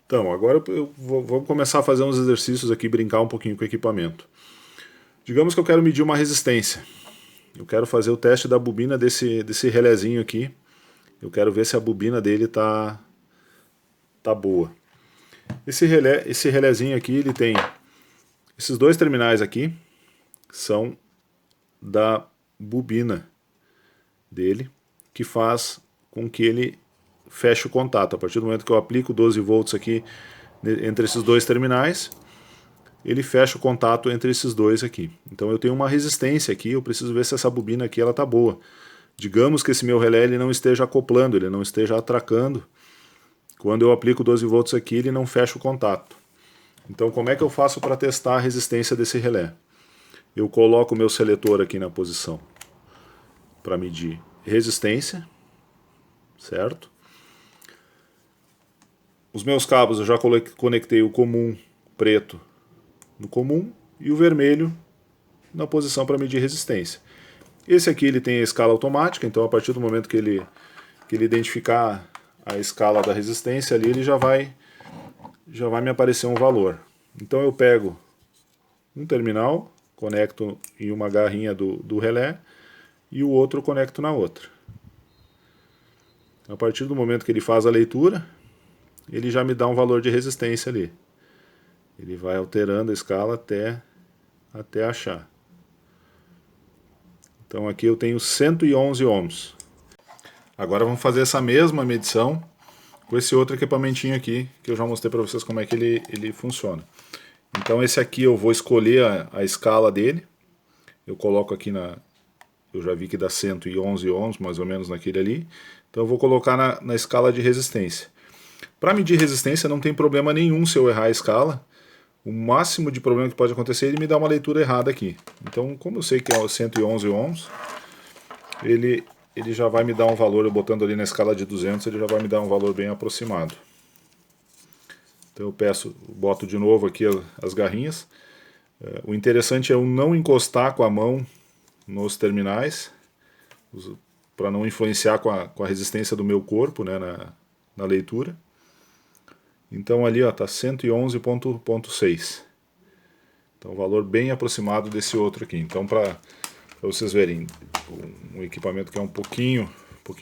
Então, agora vamos começar a fazer uns exercícios aqui, brincar um pouquinho com o equipamento. Digamos que eu quero medir uma resistência. Eu quero fazer o teste da bobina desse relézinho aqui. Eu quero ver se a bobina dele tá boa. Esse relézinho aqui, ele tem esses dois terminais aqui, são da bobina dele, que faz com que ele feche o contato. A partir do momento que eu aplico 12 volts aqui entre esses dois terminais, ele fecha o contato entre esses dois aqui. Então eu tenho uma resistência aqui, eu preciso ver se essa bobina aqui ela tá boa. Digamos que esse meu relé ele não esteja acoplando, ele não esteja atracando. Quando eu aplico 12 volts aqui, ele não fecha o contato. Então como é que eu faço para testar a resistência desse relé? Eu coloco o meu seletor aqui na posição para medir resistência, certo? Os meus cabos eu já conectei o comum preto no comum e o vermelho na posição para medir resistência. Esse aqui ele tem a escala automática, então a partir do momento que ele identificar a escala da resistência ali, ele já vai me aparecer um valor. Então eu pego um terminal, conecto em uma garrinha do relé e o outro conecto na outra. A partir do momento que ele faz a leitura, ele já me dá um valor de resistência ali. Ele vai alterando a escala até achar. Então aqui eu tenho 111 ohms. Agora vamos fazer essa mesma medição com esse outro equipamentinho aqui, que eu já mostrei para vocês como é que ele funciona. Então esse aqui eu vou escolher a escala dele. Eu coloco aqui eu já vi que dá 111 ohms, mais ou menos naquele ali. Então eu vou colocar na escala de resistência. Para medir resistência não tem problema nenhum se eu errar a escala. O máximo de problema que pode acontecer é ele me dar uma leitura errada aqui. Então, como eu sei que é 111 ohms, ele já vai me dar um valor, eu botando ali na escala de 200, ele já vai me dar um valor bem aproximado. Então eu boto de novo aqui as garrinhas. O interessante é eu não encostar com a mão nos terminais, para não influenciar com a resistência do meu corpo, né, na leitura. Então ali está 111.6. Então um valor bem aproximado desse outro aqui. Então para vocês verem, um equipamento que é um pouquinho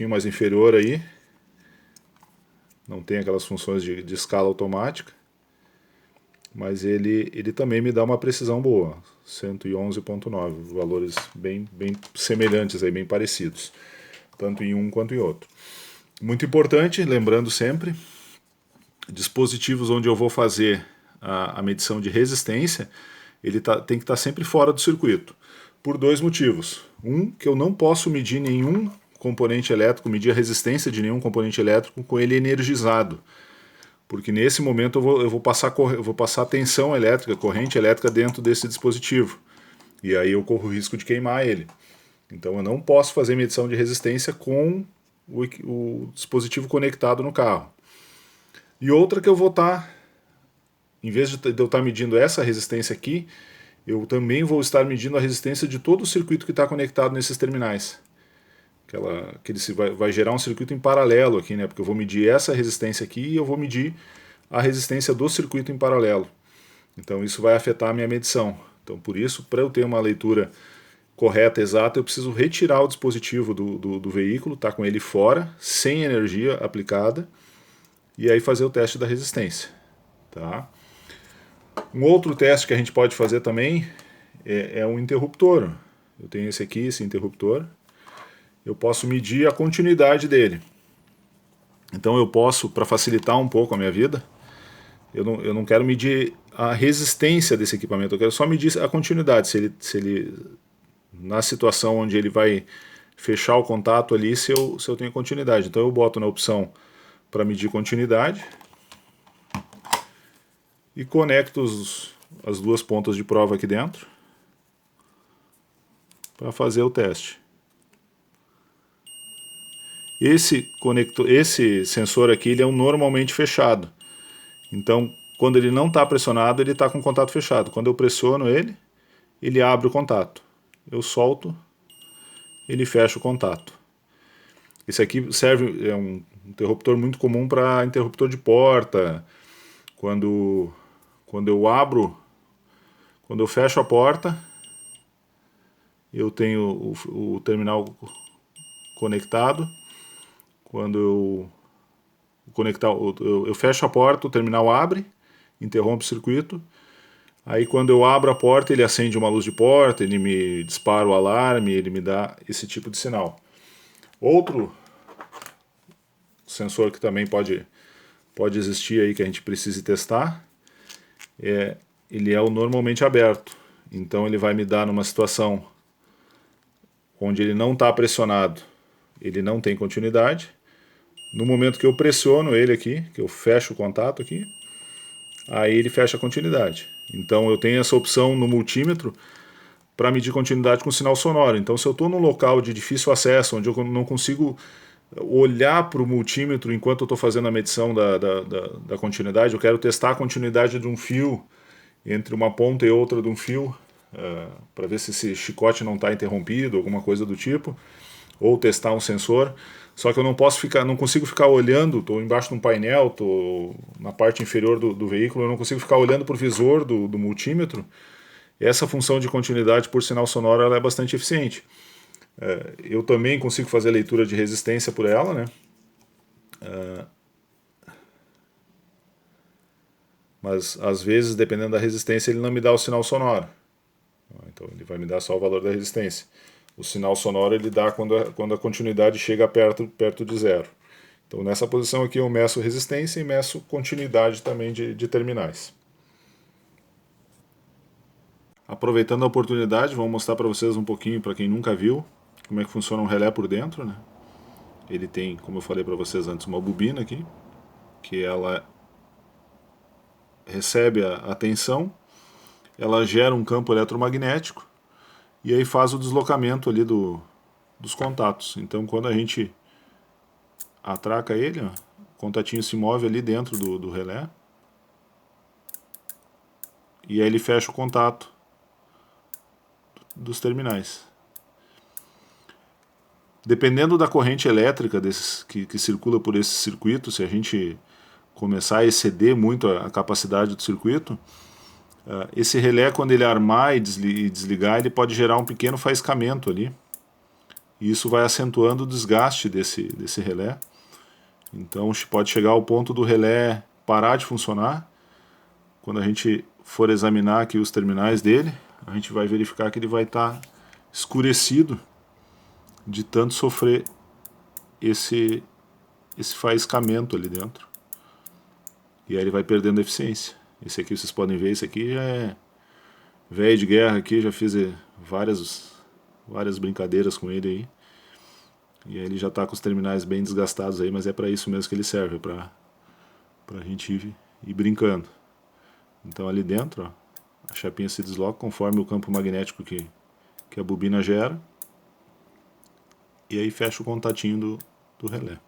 mais inferior aí, não tem aquelas funções de escala automática, mas ele também me dá uma precisão boa, 111.9, valores bem semelhantes, aí, bem parecidos, tanto em um quanto em outro. Muito importante, lembrando sempre, dispositivos onde eu vou fazer a medição de resistência, tem que estar sempre fora do circuito, por dois motivos. Um, que eu não posso medir nenhum componente elétrico, medir a resistência de nenhum componente elétrico com ele energizado, porque nesse momento eu vou passar tensão elétrica, corrente elétrica dentro desse dispositivo, e aí eu corro o risco de queimar ele. Então eu não posso fazer medição de resistência com o dispositivo conectado no carro. E outra que eu vou estar, em vez de eu estar medindo essa resistência aqui, eu também vou estar medindo a resistência de todo o circuito que está conectado nesses terminais. Vai gerar um circuito em paralelo aqui, né? Porque eu vou medir essa resistência aqui e eu vou medir a resistência do circuito em paralelo. Então isso vai afetar a minha medição. Então por isso, para eu ter uma leitura correta, exata, eu preciso retirar o dispositivo do veículo, tá com ele fora, sem energia aplicada, e aí fazer o teste da resistência. Tá? Um outro teste que a gente pode fazer também é um interruptor. Eu tenho esse interruptor. Eu posso medir a continuidade dele. Então eu posso, para facilitar um pouco a minha vida, eu não quero medir a resistência desse equipamento, eu quero só medir a continuidade, se ele na situação onde ele vai fechar o contato ali, se eu tenho continuidade. Então eu boto na opção para medir continuidade e conecto as duas pontas de prova aqui dentro para fazer o teste. Esse sensor aqui ele é normalmente fechado. Então, quando ele não está pressionado, ele está com o contato fechado. Quando eu pressiono ele abre o contato. Eu solto, ele fecha o contato. Esse aqui é um interruptor muito comum para interruptor de porta, Quando eu fecho a porta, eu tenho o terminal conectado. Quando eu fecho a porta, o terminal abre, interrompe o circuito. Aí quando eu abro a porta, ele acende uma luz de porta, ele me dispara o alarme, ele me dá esse tipo de sinal. Outro sensor que também pode existir aí, que a gente precise testar, ele é o normalmente aberto. Então ele vai me dar numa situação onde ele não está pressionado, ele não tem continuidade. No momento que eu pressiono ele aqui, que eu fecho o contato aqui, aí ele fecha a continuidade. Então eu tenho essa opção no multímetro para medir continuidade com sinal sonoro. Então se eu estou num local de difícil acesso, onde eu não consigo olhar para o multímetro enquanto eu estou fazendo a medição da continuidade, eu quero testar a continuidade de um fio entre uma ponta e outra de um fio, para ver se esse chicote não está interrompido, alguma coisa do tipo, ou testar um sensor. Só que eu não consigo ficar olhando, estou embaixo de um painel, estou na parte inferior do veículo, eu não consigo ficar olhando para o visor do multímetro. Essa função de continuidade por sinal sonoro ela é bastante eficiente. Eu também consigo fazer leitura de resistência por ela, né? Mas às vezes, dependendo da resistência, ele não me dá o sinal sonoro. Então ele vai me dar só o valor da resistência. O sinal sonoro ele dá quando a continuidade chega perto de zero. Então nessa posição aqui eu meço resistência e meço continuidade também de terminais. Aproveitando a oportunidade, vou mostrar para vocês um pouquinho, para quem nunca viu, como é que funciona um relé por dentro, né? Ele tem, como eu falei para vocês antes, uma bobina aqui, que ela recebe a tensão, ela gera um campo eletromagnético e aí faz o deslocamento ali dos contatos. Então quando a gente atraca ele, ó, o contatinho se move ali dentro do relé e aí ele fecha o contato dos terminais. Dependendo da corrente elétrica que circula por esse circuito, se a gente começar a exceder muito a capacidade do circuito, esse relé, quando ele armar e desligar, ele pode gerar um pequeno faiscamento ali. E isso vai acentuando o desgaste desse relé. Então pode chegar ao ponto do relé parar de funcionar. Quando a gente for examinar aqui os terminais dele, a gente vai verificar que ele vai estar escurecido de tanto sofrer esse faiscamento ali dentro. E aí ele vai perdendo eficiência. Esse aqui vocês podem ver, esse aqui já é velho de guerra aqui, já fiz várias brincadeiras com ele aí. E aí ele já está com os terminais bem desgastados aí, mas é para isso mesmo que ele serve, para a gente ir brincando. Então ali dentro, ó, a chapinha se desloca conforme o campo magnético que a bobina gera. E aí fecha o contatinho do relé.